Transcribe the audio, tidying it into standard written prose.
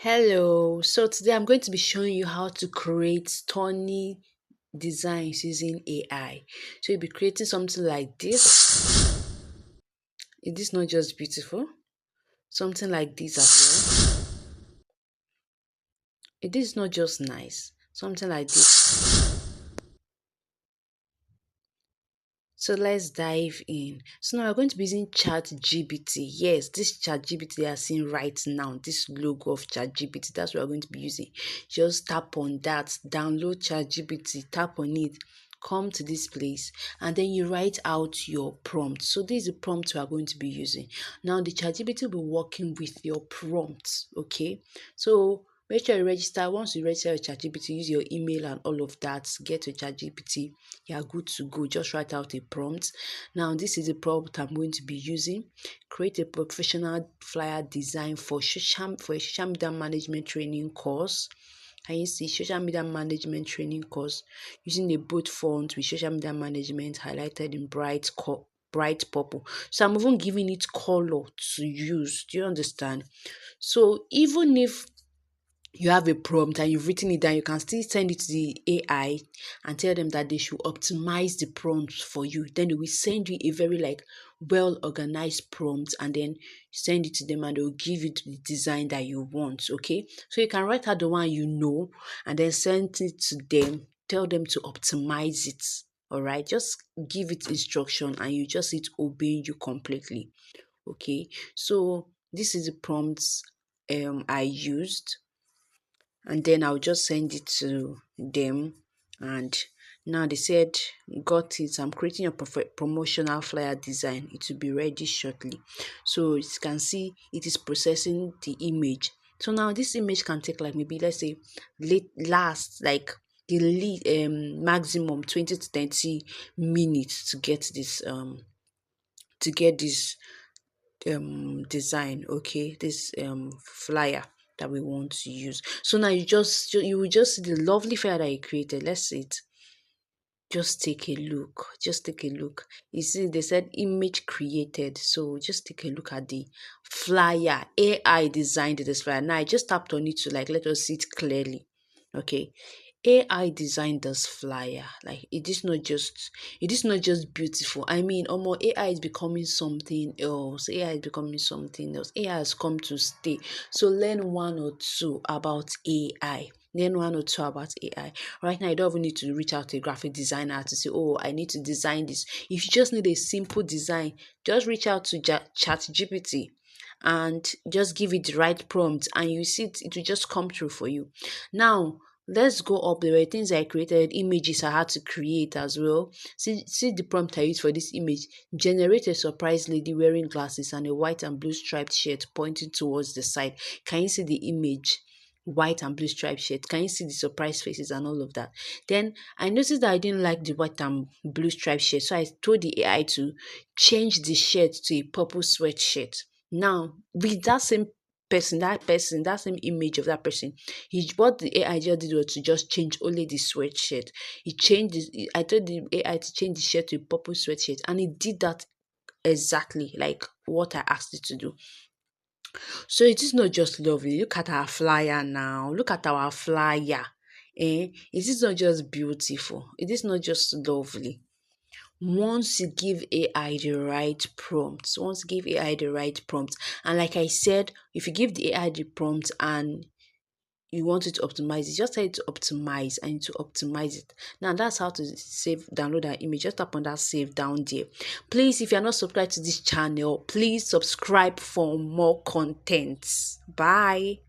Hello. So today I'm going to be showing you how to create stunning designs using AI. So you'll be creating something like this. Is this not just beautiful? Something like this as well. It is not just nice. Something like this. So let's dive in. So now we're going to be using Chatgpt. Yes, this Chatgpt they are seeing right now, this logo of Chatgpt, that's what we're going to be using. Just tap on that, download Chatgpt, tap on it, come to this place, and then you write out your prompt. So this is the prompt we are going to be using. Now the Chatgpt will be working with your prompts, okay? So make sure you register. Once you register your ChatGPT, use your email and all of that, get your ChatGPT, you are good to go. Just write out a prompt. Now, this is the prompt I'm going to be using. Create a professional flyer design for a social media management training course. Can you see social media management training course using a bold font with social media management highlighted in bright purple. So I'm even giving it color to use. Do you understand? So even if you have a prompt and you've written it down, you can still send it to the AI and tell them that they should optimize the prompt for you. Then they will send you a very well organized prompt, and then send it to them and they'll give you the design that you want. Okay. So you can write out the one you know and then send it to them, tell them to optimize it. All right. Just give it instruction and you just it obeying you completely. Okay. So this is the prompts I used, and then I'll just send it to them. And now they said, got it. I'm creating a promotional flyer design. It will be ready shortly. So you can see it is processing the image. So now this image can take maybe let's say last the maximum 20 to 30 minutes to get this design, okay, this flyer that we want to use. So now you will just see the lovely flyer that you created. Let's see it. Just take a look. Just take a look. You see, they said image created. So just take a look at the flyer. AI designed this flyer. Now I just tapped on it to let us see it clearly. Okay. AI designed this flyer. It is not just beautiful. I mean, AI is becoming something else. AI is becoming something else. AI has come to stay. So learn one or two about AI. Learn one or two about AI. Right now, you don't even need to reach out to a graphic designer to say, oh, I need to design this. If you just need a simple design, just reach out to ChatGPT and just give it the right prompt, and you see it will just come through for you. Now, let's go up. There were things I created, images I had to create as well. See the prompt I used for this image. Generate a surprise lady wearing glasses and a white and blue striped shirt pointing towards the side. Can you see the image? White and blue striped shirt. Can you see the surprise faces and all of that? Then I noticed that I didn't like the white and blue striped shirt, so I told the AI to change the shirt to a purple sweatshirt. Now, with that same image of that person, what the AI just did was to just change only the sweatshirt. I told the AI to change the shirt to a purple sweatshirt, and it did that exactly like what I asked it to do. So it is not just lovely. Look at our flyer now. Look at our flyer. It is not just beautiful. It is not just lovely. Once you give AI the right prompts, and like I said, if you give the AI the prompt and you want it to optimize it, just tell it to optimize and to optimize it. Now that's how to download that image. Just tap on that save down there. Please, if you're not subscribed to this channel, please subscribe for more content. Bye.